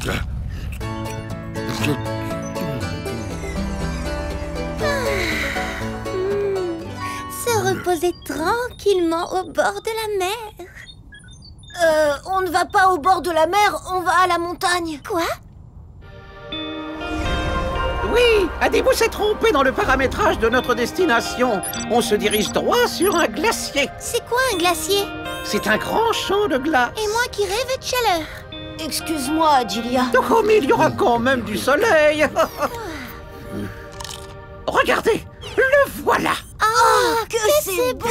Se reposer tranquillement au bord de la mer. On ne va pas au bord de la mer, on va à la montagne. Quoi? Oui, Adibou s'est trompé dans le paramétrage de notre destination. On se dirige droit sur un glacier. C'est quoi un glacier? C'est un grand champ de glace. Et moi qui rêve de chaleur. Excuse-moi, Adilia. Oh, mais il y aura quand même du soleil. Regardez, le voilà. Oh, que c'est beau!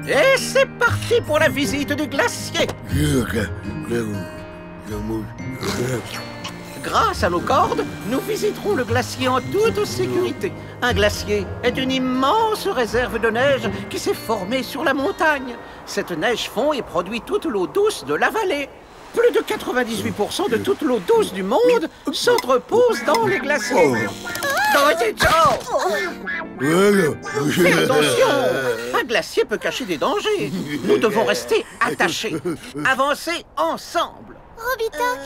Et c'est parti pour la visite du glacier. Grâce à nos cordes, nous visiterons le glacier en toute sécurité. Un glacier est une immense réserve de neige qui s'est formée sur la montagne. Cette neige fond et produit toute l'eau douce de la vallée. Plus de 98% de toute l'eau douce du monde s'entrepose dans les glaciers. Fais attention! Un glacier peut cacher des dangers. Nous devons rester attachés. Avancer ensemble. Robitok,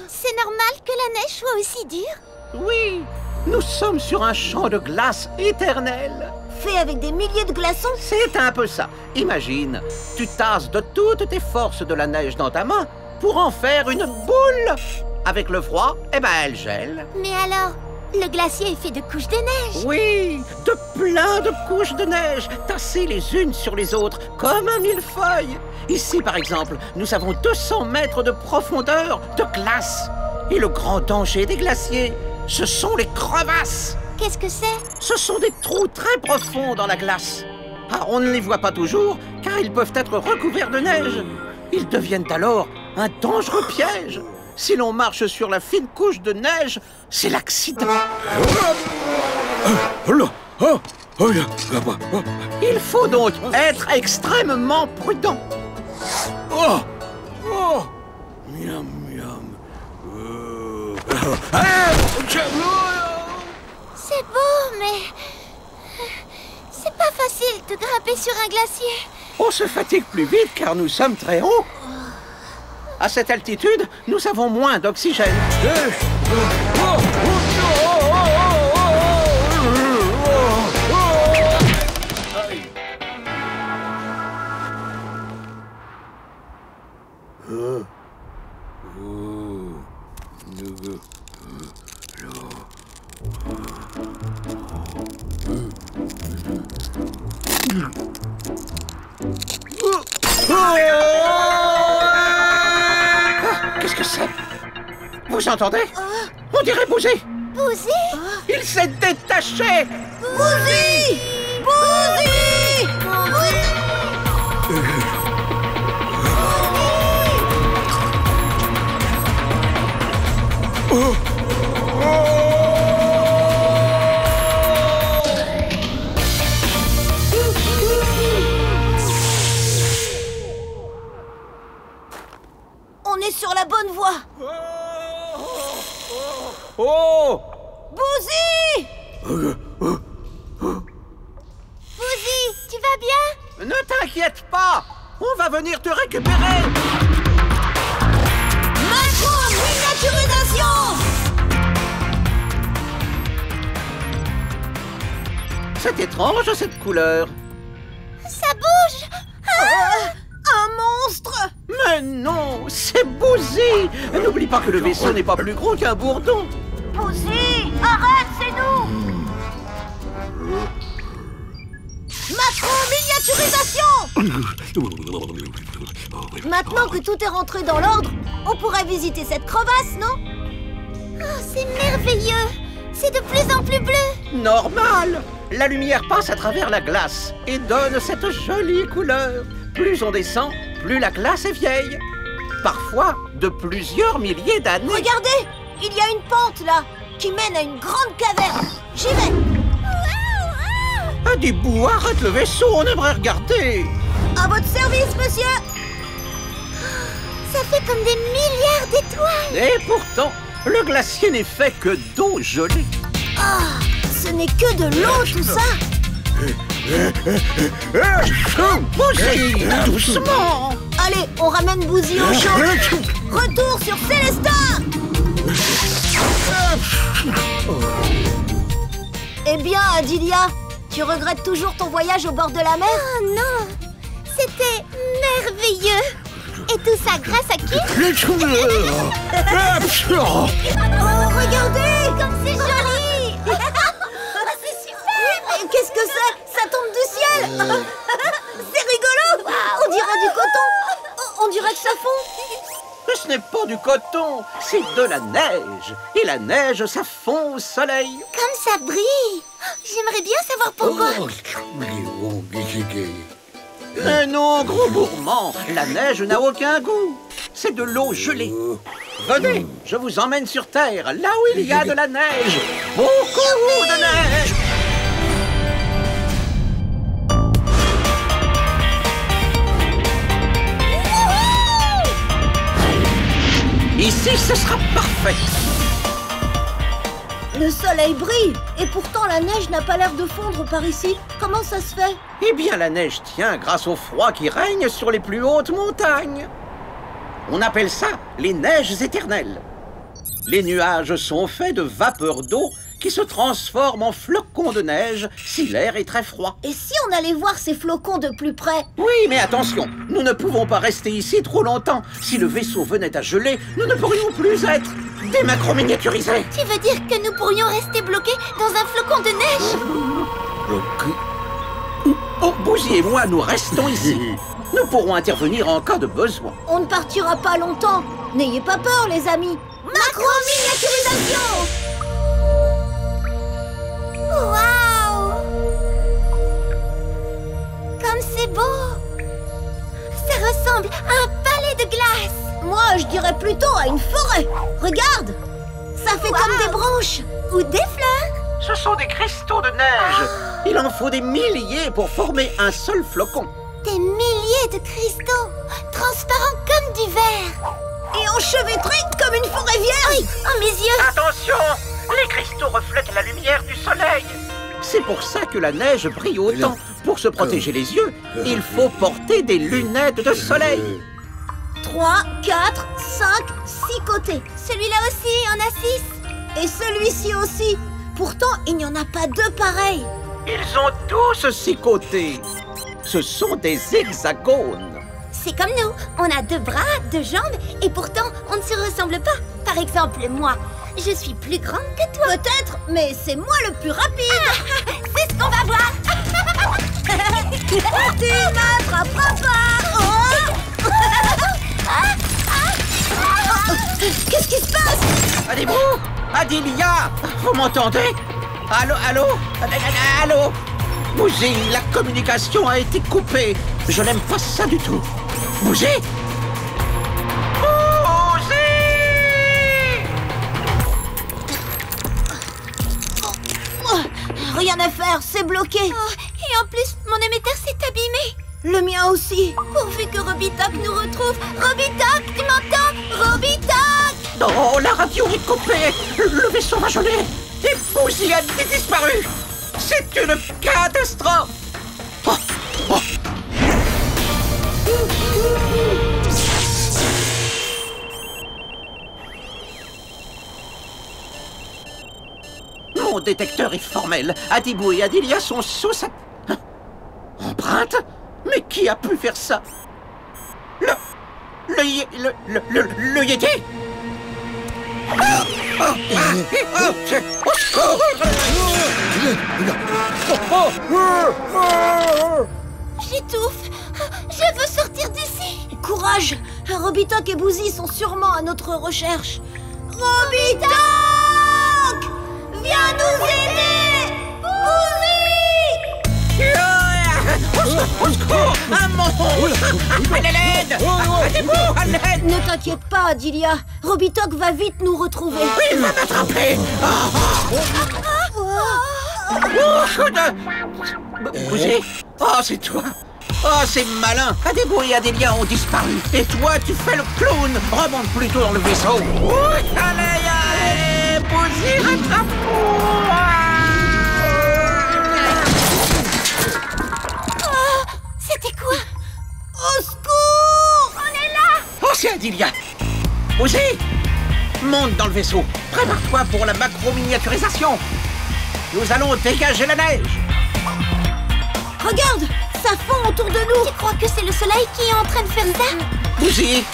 c'est normal que la neige soit aussi dure? Oui, nous sommes sur un champ de glace éternel. Fait avec des milliers de glaçons? C'est un peu ça. Imagine, tu tasses de toutes tes forces de la neige dans ta main pour en faire une boule. Avec le froid, eh ben elle gèle. Mais alors, le glacier est fait de couches de neige? Oui, de plein de couches de neige, tassées les unes sur les autres, comme un millefeuille. Ici, par exemple, nous avons 200 mètres de profondeur de glace. Et le grand danger des glaciers, ce sont les crevasses. Qu'est-ce que c'est? Ce sont des trous très profonds dans la glace. Ah, on ne les voit pas toujours, car ils peuvent être recouverts de neige. Ils deviennent alors un dangereux piège. Si l'on marche sur la fine couche de neige, c'est l'accident. Il faut donc être extrêmement prudent. Miam, miam. C'est beau, mais... c'est pas facile de grimper sur un glacier. On se fatigue plus vite car nous sommes très hauts. À cette altitude, nous avons moins d'oxygène. Qu'est-ce que c'est? Vous entendez? On dirait Bouzy. Bouzy? Il s'est détaché. Bouzy! Bouzy! On est sur la bonne voie. Oh! Bouzy! Bouzy, tu vas bien? Ne t'inquiète pas, on va venir te récupérer. Macro-miniaturisation! C'est étrange cette couleur. Ça bouge! Un monstre! Mais non, c'est Bouzy. N'oublie pas que le vaisseau n'est pas plus gros qu'un bourdon. Bouzy! Arrête, c'est nous! Macro-miniaturisation! Maintenant que tout est rentré dans l'ordre, on pourra visiter cette crevasse, non? Oh, c'est merveilleux! C'est de plus en plus bleu! Normal. La lumière passe à travers la glace et donne cette jolie couleur. Plus on descend, plus la glace est vieille. Parfois de plusieurs milliers d'années. Regardez! Il y a une pente là, qui mène à une grande caverne. J'y vais! Adibou, arrête le vaisseau, on aimerait regarder. À votre service, monsieur! Ça fait comme des milliards d'étoiles! Et pourtant, le glacier n'est fait que d'eau gelée. Ah, ce n'est que de l'eau, tout ça! Bouzy, doucement. Allez, on ramène Bouzy au chaud. Retour sur Célestin. Eh bien, Adilia, tu regrettes toujours ton voyage au bord de la mer? Oh non, c'était merveilleux. Et tout ça grâce à qui? Oh, regardez, Comme c'est joli. C'est super. qu'est-ce que c'est? Ça tombe du ciel. C'est rigolo. On dirait du coton. On dirait que ça fond. Ce n'est pas du coton, c'est de la neige. Et la neige, ça fond au soleil. Comme ça brille. J'aimerais bien savoir pourquoi. Mais non, gros gourmand, la neige n'a aucun goût. C'est de l'eau gelée. Venez, je vous emmène sur Terre, là où il y a de la neige. Beaucoup de neige. Ici, ce sera parfait. Le soleil brille et pourtant la neige n'a pas l'air de fondre par ici. Comment ça se fait? Eh bien, la neige tient grâce au froid qui règne sur les plus hautes montagnes. On appelle ça les neiges éternelles. Les nuages sont faits de vapeur d'eau qui se transforment en flocons de neige si l'air est très froid. Et si on allait voir ces flocons de plus près? Oui, mais attention, nous ne pouvons pas rester ici trop longtemps. Si le vaisseau venait à geler, nous ne pourrions plus être des macros miniaturisés. Tu veux dire que nous pourrions rester bloqués dans un flocon de neige? Oh, Bouzy et moi, nous restons ici. Nous pourrons intervenir en cas de besoin. On ne partira pas longtemps. N'ayez pas peur, les amis. Macro-miniaturisation! Waouh! Comme c'est beau! Ça ressemble à un palais de glace! Moi, je dirais plutôt à une forêt. Regarde! Ça fait comme des branches. Ou des fleurs! Ce sont des cristaux de neige. Il en faut des milliers pour former un seul flocon. Des milliers de cristaux, transparents comme du verre! Et enchevêtrés comme une forêt vierge. Oh, mes yeux! Attention! Les cristaux reflètent la lumière du soleil. C'est pour ça que la neige brille autant. Pour se protéger les yeux, il faut porter des lunettes de soleil. 3, 4, 5, 6 côtés. Celui-là aussi, en a 6. Et celui-ci aussi. Pourtant, il n'y en a pas deux pareils. Ils ont tous 6 côtés. Ce sont des hexagones. C'est comme nous, on a 2 bras, 2 jambes, et pourtant on ne se ressemble pas. Par exemple, moi, je suis plus grande que toi. Peut-être, mais c'est moi le plus rapide. C'est ce qu'on va voir. Tu m'attraperas pas. Qu'est-ce qui se passe? Allez-vous? Adilia, vous m'entendez? Allô, allô? Allô? Bouzy, la communication a été coupée. Je n'aime pas ça du tout. Bouzy? Bouzy! Rien à faire, c'est bloqué. Oh, et en plus, mon émetteur s'est abîmé. Le mien aussi. Pourvu que Robitoc nous retrouve. Robitoc, tu m'entends? Robitoc! Oh, la radio est coupée. Le vaisseau va geler. Et Bouzy a disparu. C'est une catastrophe. Oh, oh. Mon détecteur est formel. Adibou et Adilia sont sous sa... Hein? Empreinte? Mais qui a pu faire ça? Le Yéti? J'étouffe. Je veux sortir d'ici. Courage. Robitoc et Bouzy sont sûrement à notre recherche. Robitoc! Viens nous aider! Bouzy! Au secours! Un monstre! À l'aide! Aidez-vous! À l'aide! Ne t'inquiète pas, Adilia. Robitoc va vite nous retrouver. Il va m'attraper! Bouzy? Oh, c'est toi! Oh, c'est malin! Adibou et Adilia ont disparu. Et toi, tu fais le clown! Remonte plutôt dans le vaisseau. Allez, Bouzy, rattrape-moi! Dilia. Bouzy, monte dans le vaisseau. Prépare-toi pour la macro-miniaturisation. Nous allons dégager la neige. Regarde, ça fond autour de nous. Tu crois que c'est le soleil qui est en train de faire ça? Bouzy,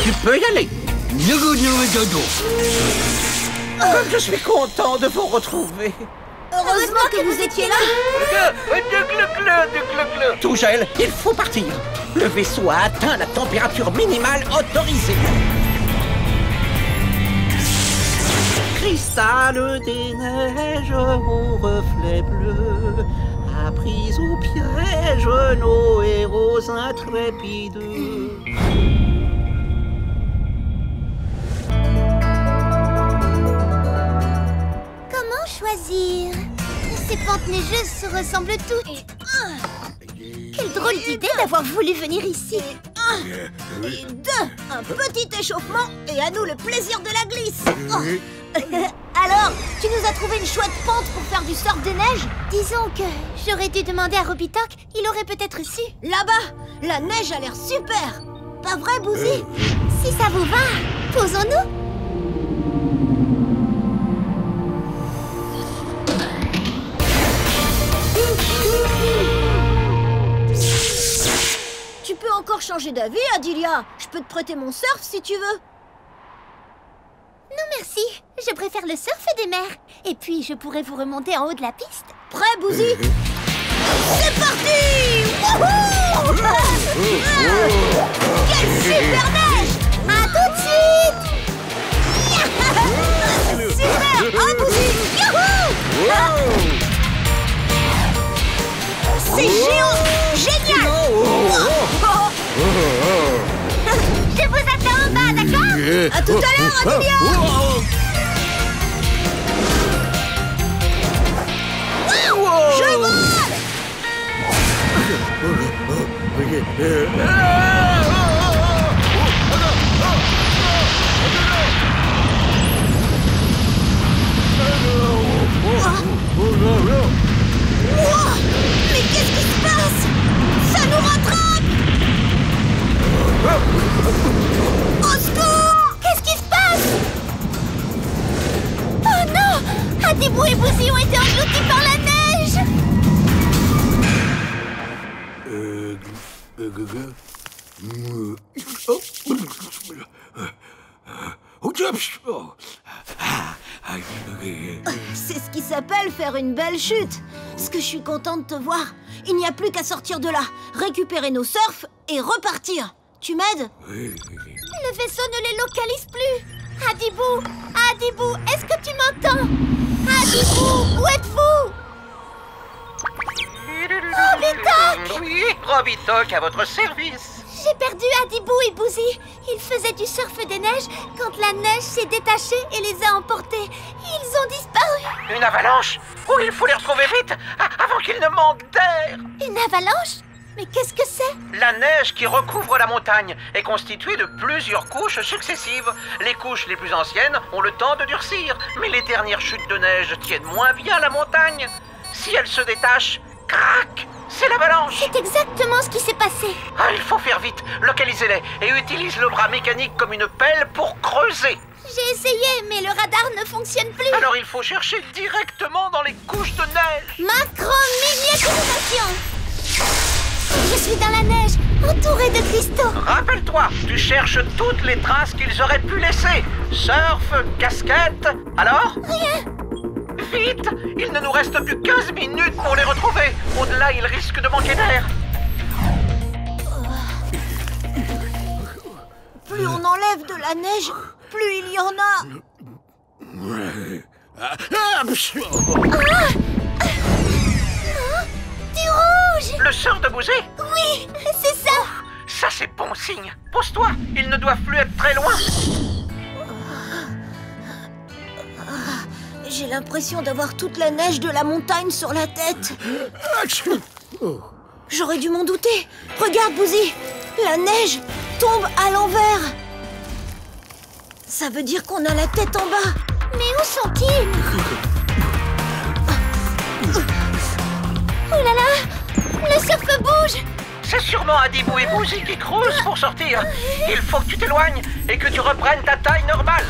tu peux y aller. Comme je suis content de vous retrouver. Heureusement que vous étiez là. Tout gèle, il faut partir. Le vaisseau a atteint la température minimale autorisée. Cristal des neiges au reflet bleu a pris au piège nos héros intrépides. Comment choisir? Ces pentes neigeuses se ressemblent toutes. Quelle drôle d'idée d'avoir voulu venir ici. Et 2, un petit échauffement et à nous le plaisir de la glisse. Alors, tu nous as trouvé une chouette pente pour faire du surf des neiges? Disons que j'aurais dû demander à Robitok, il aurait peut-être su. Là-bas, la neige a l'air super. Pas vrai, Bouzy? Si ça vous va, posons-nous. Tu peux encore changer d'avis, Adilia. Je peux te prêter mon surf si tu veux. Non merci, je préfère le surf des mers. Et puis je pourrais vous remonter en haut de la piste. Prêt, Bouzy? C'est parti! Wouhou! Quelle super neige! À tout de suite! Super! Oh, Bouzy! Youhou! C'est géant! Génial! Je vous attends en bas, d'accord? À tout à l'heure, Adilia! Je vole! Wow! Mais qu'est-ce qui se passe? Ça nous rattrape! Au secours! Qu'est-ce qui se passe? Oh non! Adibou et Bouzy ont été engloutis par la neige! C'est ce qui s'appelle faire une belle chute. Ce que je suis contente de te voir. Il n'y a plus qu'à sortir de là, récupérer nos surfs et repartir. Tu m'aides? Le vaisseau ne les localise plus. Adibou! Adibou, est-ce que tu m'entends? Adibou, où êtes-vous? Robitok! Oui, Robitok à votre service. J'ai perdu Adibou et Bouzy. Ils faisaient du surf des neiges quand la neige s'est détachée et les a emportés. Ils ont disparu. Une avalanche? Oh, il faut les retrouver vite, avant qu'ils ne manquent d'air. Une avalanche? Mais qu'est-ce que c'est? La neige qui recouvre la montagne est constituée de plusieurs couches successives. Les couches les plus anciennes ont le temps de durcir, mais les dernières chutes de neige tiennent moins bien la montagne. Si elles se détachent, crac, c'est l'avalanche. C'est exactement ce qui s'est passé. Ah, il faut faire vite, localisez-les et utilise le bras mécanique comme une pelle pour creuser. J'ai essayé, mais le radar ne fonctionne plus. Alors il faut chercher directement dans les couches de neige. Macro-miniaturisation. Je suis dans la neige, entourée de cristaux. Rappelle-toi, tu cherches toutes les traces qu'ils auraient pu laisser. Surf, casquette, alors? Rien. Vite, il ne nous reste plus 15 minutes pour les retrouver. Au-delà, ils risquent de manquer d'air. Plus on enlève de la neige, plus il y en a. Du rouge. Le sort de Bouzy? Oui, c'est ça. Ça, c'est bon signe. Pose-toi, ils ne doivent plus être très loin. J'ai l'impression d'avoir toute la neige de la montagne sur la tête. J'aurais dû m'en douter. Regarde, Bouzy, la neige tombe à l'envers. Ça veut dire qu'on a la tête en bas. Mais où sont-ils? Oh là là, le surf bouge. C'est sûrement Adibou et Bouzy qui crousent pour sortir. Il faut que tu t'éloignes et que tu reprennes ta taille normale.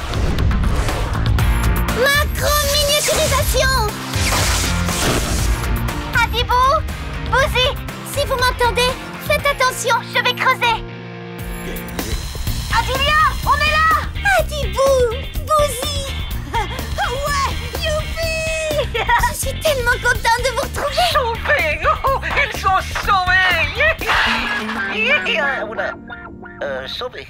Macro-miniaturisation! Adibou, Bouzy, si vous m'entendez, faites attention, je vais creuser. Adilia, on est là! Adibou, Bouzy! Ouais, youpi! Je suis tellement contente de vous retrouver! Sauvés! Oh, ils sont sauvés! Oula. Sauvés.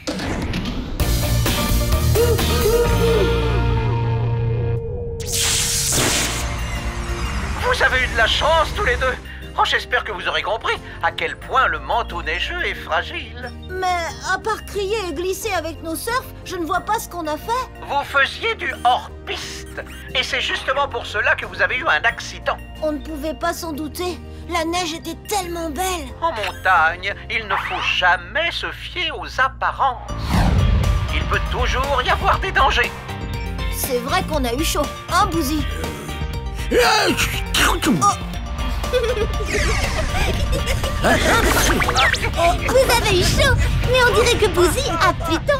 Vous avez eu de la chance tous les deux. Oh, j'espère que vous aurez compris à quel point le manteau neigeux est fragile. Mais à part crier et glisser avec nos surfs, je ne vois pas ce qu'on a fait. Vous faisiez du hors-piste. Et c'est justement pour cela que vous avez eu un accident. On ne pouvait pas s'en douter. La neige était tellement belle. En montagne, il ne faut jamais se fier aux apparences. Il peut toujours y avoir des dangers. C'est vrai qu'on a eu chaud, hein, Bouzy? Vous avez eu chaud, mais on dirait que Bouzy a plutôt